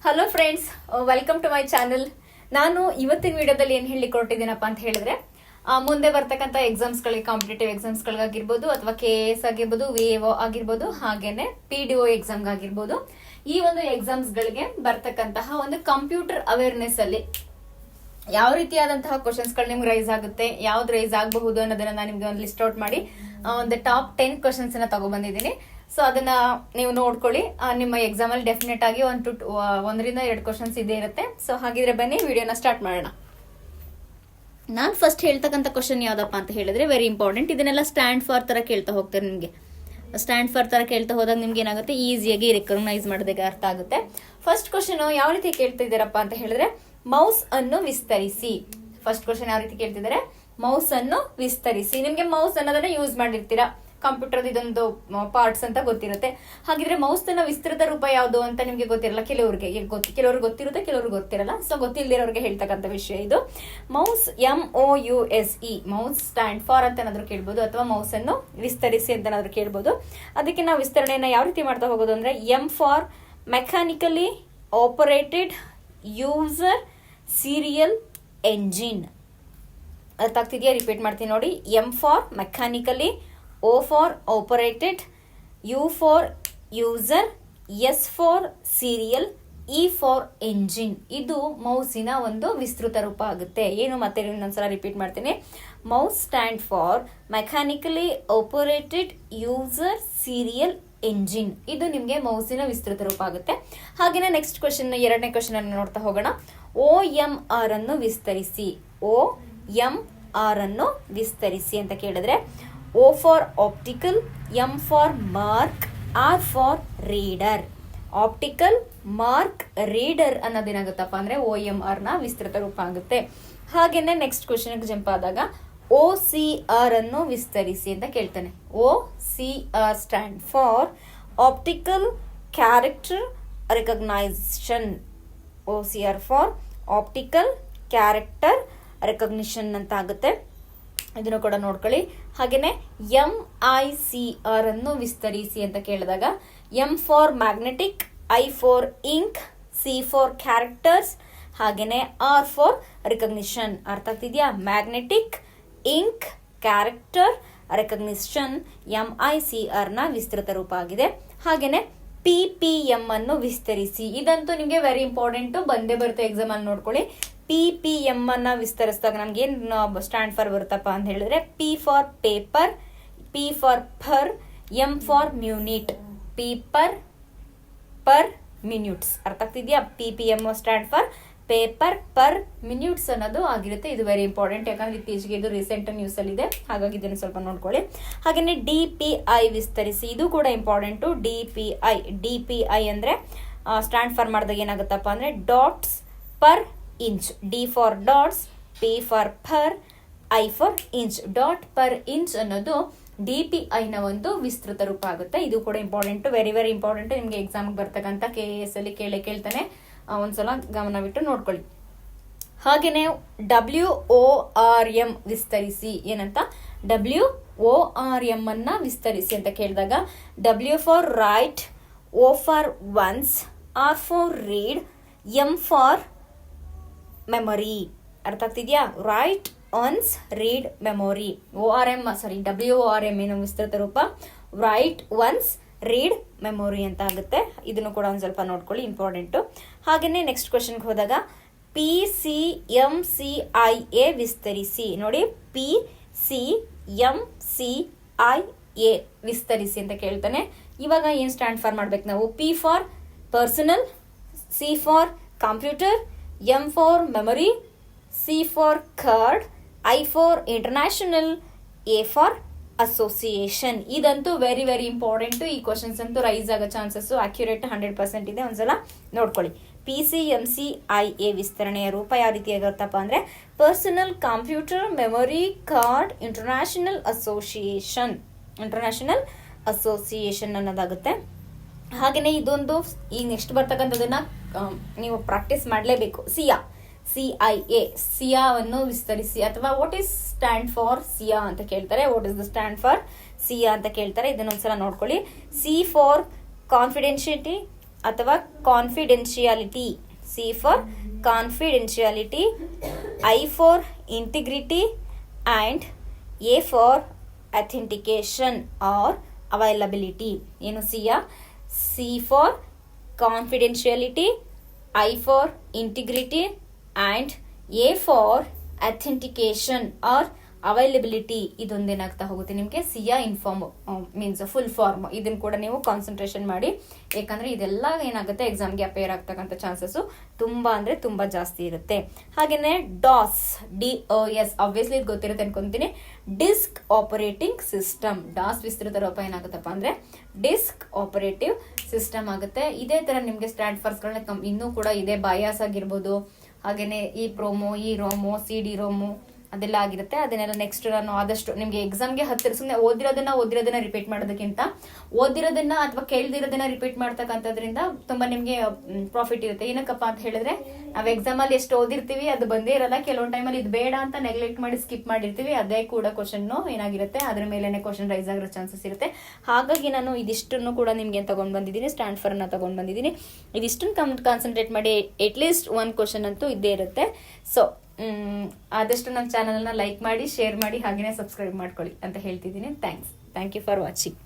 Hello friends, welcome to my channel. ನಾನು ಇವತ್ತಿನ ವಿಡಿಯೋದಲ್ಲಿ ಏನು ಹೇಳಿ ಕೊಟ್ಟಿದ್ದೀನಪ್ಪ ಅಂತ ಹೇಳಿದ್ರೆ, ಮುಂದೆ ಬರ್ತಕ್ಕಂಥ ಎಕ್ಸಾಮ್ಸ್ಗಳಿಗೆ, ಕಾಂಪಿಟೇಟಿವ್ ಎಕ್ಸಾಮ್ಸ್ಗಳಿಗಾಗಿರ್ಬೋದು ಅಥವಾ KAS ಆಗಿರ್ಬೋದು, VAO ಆಗಿರ್ಬೋದು, ಹಾಗೇನೆ PDO ಎಕ್ಸಾಮ್ಗಾಗಿರ್ಬೋದು, ಈ ಒಂದು ಎಕ್ಸಾಮ್ಸ್ಗಳಿಗೆ ಬರ್ತಕ್ಕಂತಹ ಒಂದು ಕಂಪ್ಯೂಟರ್ ಅವೇರ್ನೆಸ್ ಅಲ್ಲಿ ಯಾವ ರೀತಿಯಾದಂತಹ ಕ್ವಶನ್ಸ್ಗಳು ನಿಮ್ಗೆ ರೈಸ್ ಆಗುತ್ತೆ, ಯಾವ್ದು ರೈಸ್ ಆಗಬಹುದು ಅನ್ನೋದನ್ನ ನಾನು ನಿಮ್ಗೆ ಒಂದು ಲಿಸ್ಟ್ ಔಟ್ ಮಾಡಿ ಒಂದು ಟಾಪ್ 10 ಕ್ವಶನ್ಸ್ ಅನ್ನ ತಗೊಬಂದಿದ್ದೀನಿ. ಸೊ ಅದನ್ನ ನೀವು ನೋಡ್ಕೊಳ್ಳಿ. ನಿಮ್ಮ ಎಕ್ಸಾಮ್ ಅಲ್ಲಿ ಡೆಫಿನೆಟ್ ಆಗಿ 1 ರಿಂದ 2 ಕ್ವಶನ್ಸ್ ಇದೇ ಇರುತ್ತೆ. ಸೊ ಹಾಗಿದ್ರೆ ಬನ್ನಿ ವಿಡಿಯೋನ ಸ್ಟಾರ್ಟ್ ಮಾಡೋಣ. ನಾನು ಫಸ್ಟ್ ಹೇಳ್ತಕ್ಕಂಥ ಕ್ವಶನ್ ಯಾವ್ದಪ್ಪ ಅಂತ ಹೇಳಿದ್ರೆ ವೆರಿ ಇಂಪಾರ್ಟೆಂಟ್. ಇದನ್ನೆಲ್ಲ ಸ್ಟ್ಯಾಂಡ್ ಫಾರ್ ತರ ಕೇಳ್ತಾ ಹೋಗ್ತಾರೆ ನಿಮ್ಗೆ. ಸ್ಟ್ಯಾಂಡ್ ಫಾರ್ ತರ ಕೇಳ್ತಾ ಹೋದಾಗ ನಿಮ್ಗೆ ಏನಾಗುತ್ತೆ, ಈಸಿಯಾಗಿ ರೆಕಗ್ನೈಸ್ ಮಾಡೋದಕ್ಕೆ ಅರ್ಥ ಆಗುತ್ತೆ. ಫಸ್ಟ್ ಕ್ವಶನ್ ಯಾವ ರೀತಿ ಕೇಳ್ತಾ ಇದ್ದಾರಪ್ಪ ಅಂತ ಹೇಳಿದ್ರೆ, ಮೌಸ್ ಅನ್ನು ವಿಸ್ತರಿಸಿ. ಫಸ್ಟ್ ಕ್ವಶನ್ ಯಾವ ರೀತಿ ಕೇಳ್ತಿದ್ದಾರೆ, ಮೌಸ್ ಅನ್ನು ವಿಸ್ತರಿಸಿ. ನಿಮ್ಗೆ ಮೌಸ್ ಅನ್ನೋದನ್ನ ಯೂಸ್ ಮಾಡಿರ್ತೀರಾ, ಕಂಪ್ಯೂಟರ್ ಇದೊಂದು ಪಾರ್ಟ್ಸ್ ಅಂತ ಗೊತ್ತಿರುತ್ತೆ. ಹಾಗಿದ್ರೆ ಮೌಸ್ ನ ವಿಸ್ತೃತ ರೂಪ ಯಾವುದು ಅಂತ ನಿಮ್ಗೆ ಗೊತ್ತಿರಲ್ಲ. ಕೆಲವ್ರಿಗೆ ಗೊತ್ತಿರುತ್ತೆ, ಕೆಲವ್ರಿಗೆ ಗೊತ್ತಿರಲ್ಲ. ಸೊ ಗೊತ್ತಿಲ್ಲದಿರೋರಿಗೆ ಹೇಳ್ತಕ್ಕಂಥ ವಿಷಯ ಇದು. Mouse MOUSE, mouse stand for ಅಂತ ಏನಾದ್ರು ಕೇಳ್ಬೋದು, ಅಥವಾ ಮೌಸ್ ಅನ್ನು ವಿಸ್ತರಿಸಿ ಅಂತ ಏನಾದ್ರು ಕೇಳ್ಬೋದು. ಅದಕ್ಕೆ ನಾವು ವಿಸ್ತರಣೆಯನ್ನ ಯಾವ ರೀತಿ ಮಾಡ್ತಾ ಹೋಗೋದು ಅಂದ್ರೆ, M for mechanically operated user serial engine. ಅರ್ಥ ಆಗ್ತಿದೆಯಾ? ರಿಪೀಟ್ ಮಾಡ್ತೀನಿ ನೋಡಿ. M for mechanically, O for operated, U for user, S for serial, E for engine. ಇದು ಮೌಸಿನ ಒಂದು ವಿಸ್ತೃತ ರೂಪ ಆಗುತ್ತೆ. ಏನು ಮತ್ತೆ ಇನ್ನೊಂದ್ಸಲ ರಿಪೀಟ್ ಮಾಡ್ತೀನಿ. Mouse stand for mechanically operated user serial engine. ಇದು ನಿಮ್ಗೆ ಮೌಸಿನ ವಿಸ್ತೃತ ರೂಪ ಆಗುತ್ತೆ. ಹಾಗೇನೆ ನೆಕ್ಸ್ಟ್ ಕ್ವಶನ್, 2ನೇ ಕ್ವಶನ್ ಅನ್ನು ನೋಡ್ತಾ ಹೋಗೋಣ. OMR ಅನ್ನು ವಿಸ್ತರಿಸಿ. OMR ಅನ್ನು ವಿಸ್ತರಿಸಿ ಅಂತ ಕೇಳಿದ್ರೆ, O for optical, M for mark, R for reader. Optical, mark, reader ಅನ್ನೋದೇನಾಗುತ್ತಪ್ಪ ಅಂದ್ರೆ OMR ನ ವಿಸ್ತೃತ ರೂಪ ಆಗುತ್ತೆ. ಹಾಗೇನೆ ನೆಕ್ಸ್ಟ್ ಕ್ವಶನ್ ಜಂಪ್ ಆದಾಗ, OCR ಅನ್ನು ವಿಸ್ತರಿಸಿ ಅಂತ ಕೇಳ್ತಾನೆ. OCR stand for optical character recognisation. OCR for optical character recognition ಅಂತ ಆಗುತ್ತೆ. ಇದನ್ನು ಕೂಡ ನೋಡ್ಕೊಳ್ಳಿ. ಹಾಗೇನೆ MICR ಅನ್ನು ವಿಸ್ತರಿಸಿ ಅಂತ ಕೇಳಿದಾಗ, M for magnetic, I for ink, C for characters, ಹಾಗೇನೆ R ಫಾರ್ ರಿಕಗ್ನಿಷನ್. ಅರ್ಥ ಆಗ್ತಿದ್ಯಾ? Magnetic, ink, character, recognition, MICR ನ ವಿಸ್ತೃತ ರೂಪ ಆಗಿದೆ. ಹಾಗೇನೆ PPM ಅನ್ನು ವಿಸ್ತರಿಸಿ. ಇದಂತೂ ನಿಮ್ಗೆ ವೆರಿ ಇಂಪಾರ್ಟೆಂಟ್, ಬಂದೇ ಬರುತ್ತೆ ಎಕ್ಸಾಮ್ ಅಲ್ಲಿ ನೋಡ್ಕೊಳ್ಳಿ. PPM ಅನ್ನ ವಿಸ್ತರಿಸಿದಾಗ ನಮ್ಗೆ ಏನ್ ಸ್ಟ್ಯಾಂಡ್ ಫಾರ್ ಬರುತ್ತಪ್ಪ ಅಂತ ಹೇಳಿದ್ರೆ, P for paper, P for per, M for minute. Paper, per, minutes. ಅರ್ಥ ಆಗ್ತಿದ್ಯಾ? PPM stand for paper per minutes ಅನ್ನೋದು ಆಗಿರುತ್ತೆ. ಇದು ವೆರಿ ಇಂಪಾರ್ಟೆಂಟ್, ಯಾಕಂದ್ರೆ ಇತ್ತೀಚೆಗೆ ಇದು ರೀಸೆಂಟ್ ನ್ಯೂಸ್ ಅಲ್ಲಿ ಇದೆ. ಹಾಗಾಗಿ ಇದನ್ನು ಸ್ವಲ್ಪ ನೋಡ್ಕೊಳ್ಳಿ. ಹಾಗೇನೆ DPI ವಿಸ್ತರಿಸಿ. ಇದು ಕೂಡ ಇಂಪಾರ್ಟೆಂಟು. DPI ಅಂದ್ರೆ ಸ್ಟ್ಯಾಂಡ್ ಫಾರ್ ಮಾಡಿದಾಗ ಏನಾಗುತ್ತಪ್ಪ ಅಂದ್ರೆ, dots per inch. D for dots, P for per, I for inch. Dot per inch ಅನ್ನೋದು DPI ನ ಒಂದು ವಿಸ್ತೃತ ರೂಪ ಆಗುತ್ತೆ. ಇದು ಕೂಡ ಇಂಪಾರ್ಟೆಂಟ್, ವೆರಿ ವೆರಿ ಇಂಪಾರ್ಟೆಂಟ್. ನಿಮ್ಗೆ ಎಕ್ಸಾಮ್ ಬರ್ತಕ್ಕಂಥ KAS ಅಲ್ಲಿ ಕೇಳ್ತಾನೆ. ಒಂದ್ಸಲ ಗಮನವಿಟ್ಟು ನೋಡ್ಕೊಳ್ಳಿ. ಹಾಗೇನೆ WORM ವಿಸ್ತರಿಸಿ. ಏನಂತ? WORM ಅನ್ನ ವಿಸ್ತರಿಸಿ ಅಂತ ಕೇಳಿದಾಗ, W for right, O for ones, R for read, M for memory. ಅರ್ಥ ಆಗ್ತಿದ್ಯಾ? Right, once, read, memory. WORM ಏನು ವಿಸ್ತೃತ ರೂಪ, ರೈಟ್, ಒನ್ಸ್, ರೀಡ್, ಮೆಮೊರಿ ಅಂತ ಆಗುತ್ತೆ. ಇದನ್ನು ಕೂಡ ಒಂದ್ ಸ್ವಲ್ಪ ನೋಡ್ಕೊಳ್ಳಿ, ಇಂಪಾರ್ಟೆಂಟು. ಹಾಗೇನೆ ನೆಕ್ಸ್ಟ್ ಕ್ವಶನ್ಗೆ ಹೋದಾಗ, PCMCIA ವಿಸ್ತರಿಸಿ. ನೋಡಿ, PCMCIA ವಿಸ್ತರಿಸಿ ಅಂತ ಕೇಳ್ತಾನೆ. ಇವಾಗ ಏನ್ ಸ್ಟ್ಯಾಂಡ್ ಫಾರ್ ಮಾಡ್ಬೇಕು ನಾವು? P for personal, C for computer, M for memory, C for card, I for international, A for association. ಇದಂತೂ ವೆರಿ ವೆರಿ ಇಂಪಾರ್ಟೆಂಟ್. ಈ ಕ್ವಶನ್ಸ್ ಅಂತೂ ರೈಸ್ ಆಗೋ ಚಾನ್ಸಸ್ ಅಕ್ಯುರೇಟ್ 100% ಇದೆ. ಒಂದ್ಸಲ ನೋಡ್ಕೊಳ್ಳಿ. PCMCIA ವಿಸ್ತರಣೆಯ ರೂಪ ಯಾವ ರೀತಿ ಆಗುತ್ತಪ್ಪ ಅಂದ್ರೆ, personal computer memory card international association ಅನ್ನೋದಾಗುತ್ತೆ. ಹಾಗೇನೆ ಇದೊಂದು ಈಗ ನೆಕ್ಸ್ಟ್ ಬರ್ತಕ್ಕಂಥದನ್ನ ನೀವು ಪ್ರಾಕ್ಟೀಸ್ ಮಾಡಲೇಬೇಕು. CIA, ಸಿಯಾವನ್ನು ವಿಸ್ತರಿಸಿ. ಅಥವಾ what is stand for CIA ಅಂತ ಕೇಳ್ತಾರೆ. What is the stand for CIA ಅಂತ ಕೇಳ್ತಾರೆ. ಇದನ್ನೊಂದ್ಸಲ ನೋಡ್ಕೊಳ್ಳಿ. C ಫಾರ್ ಕಾನ್ಫಿಡೆನ್ಶಿಯಲಿಟಿ, ಅಥವಾ confidentiality, C for confidentiality, I for integrity and A for authentication or availability. ಏನು CIA? C for confidentiality, I for integrity and A for authentication or availability. ಇದೊಂದೇನಾಗ್ತಾ ಹೋಗುತ್ತೆ ನಿಮಗೆ CIA inform means full form. ಇದನ್ನು ಕೂಡ ನೀವು concentration ಮಾಡಿ, ಯಾಕಂದ್ರೆ ಇದೆಲ್ಲ ಏನಾಗುತ್ತೆ ಎಕ್ಸಾಮ್ಗೆ ಅಪೇರ್ ಆಗ್ತಕ್ಕಂಥ ಚಾನ್ಸಸ್ ತುಂಬಾ ಅಂದ್ರೆ ತುಂಬಾ ಜಾಸ್ತಿ ಇರುತ್ತೆ. ಹಾಗೇನೆ ಡಾಸ್, DOS ಆಬ್ವಿಯಸ್ಲಿ ಇದು ಗೊತ್ತಿರುತ್ತೆ ಅನ್ಕೊಂತೀನಿ. Disc operating system. ಡಾಸ್ ವಿಸ್ತೃತ ರೂಪ ಏನಾಗುತ್ತಪ್ಪ ಅಂದ್ರೆ ಡಿಸ್ಕ್ ಆಪರೇಟಿವ್ ಸಿಸ್ಟಮ್ ಆಗುತ್ತೆ. ಇದೇ ತರ ನಿಮ್ಗೆ ಸ್ಟ್ರಾಂಡ್ಫರ್ಸ್ಗಳನ್ನ ಇನ್ನೂ ಕೂಡ ಇದೆ. ಬಯಾಸ್ ಆಗಿರ್ಬೋದು, ಹಾಗೇನೆ ಈ ಪ್ರೋಮೋ, ಈ ರೋಮೋ, CD ರೋಮೋ ಅದೆಲ್ಲ ಆಗಿರುತ್ತೆ. ಅದನ್ನೆಲ್ಲ ನೆಕ್ಸ್ಟ್ ನಾನು ಆದಷ್ಟು ನಿಮ್ಗೆ ಎಕ್ಸಾಮ್ಗೆ ಹತ್ತಿರ ಸುಮ್ಮನೆ ಓದಿರೋದನ್ನ ರಿಪೀಟ್ ಮಾಡೋದಕ್ಕಿಂತ ಓದಿರೋದನ್ನ ಅಥವಾ ಕೇಳ್ದಿರೋದನ್ನ ರಿಪೀಟ್ ಮಾಡ್ತಕ್ಕಂಥದ್ರಿಂದ ತುಂಬಾ ನಿಮ್ಗೆ ಪ್ರಾಫಿಟ್ ಇರುತ್ತೆ. ಏನಕ್ಕಪ್ಪ ಅಂತ ಹೇಳಿದ್ರೆ ನಾವು ಎಕ್ಸಾಮ್ ಅಲ್ಲಿ ಎಷ್ಟು ಓದಿರ್ತೀವಿ ಅದು ಬಂದೇ ಇರಲ್ಲ. ಕೆಲವೊಂದು ಟೈಮಲ್ಲಿ ಇದು ಬೇಡ ಅಂತ ನೆಗ್ಲೆಕ್ಟ್ ಮಾಡಿ ಸ್ಕಿಪ್ ಮಾಡಿರ್ತೀವಿ. ಅದೇ ಕೂಡ ಕ್ವಶನ್ ಏನಾಗಿರುತ್ತೆ ಅದ್ರ ಮೇಲೆನೆ ಕ್ವಶನ್ ರೈಸ್ ಆಗಿರೋ ಚಾನ್ಸಸ್ ಇರುತ್ತೆ. ಹಾಗಾಗಿ ನಾನು ಇದಿಷ್ಟನ್ನು ಕೂಡ ನಿಮ್ಗೆ ತಗೊಂಡ್ ಬಂದಿದ್ದೀನಿ, ಸ್ಟ್ಯಾಂಡ್ಫರ್ ಅನ್ನ ತಗೊಂಡ್ ಬಂದಿದ್ದೀನಿ. ಇದಿಷ್ಟನ್ನು ಕಾನ್ಸಂಟ್ರೇಟ್ ಮಾಡಿ ಅಟ್ಲೀಸ್ಟ್ ಒಂದು ಕ್ವಶನ್ ಅಂತೂ ಇದ್ದೇ ಇರುತ್ತೆ. ಸೊ ಆದಷ್ಟು ನನ್ನ ಚಾನಲ್ನ ಲೈಕ್ ಮಾಡಿ, ಶೇರ್ ಮಾಡಿ, ಹಾಗೇನೆ ಸಬ್ಸ್ಕ್ರೈಬ್ ಮಾಡ್ಕೊಳ್ಳಿ ಅಂತ ಹೇಳ್ತಿದ್ದೀನಿ. Thank you for watching.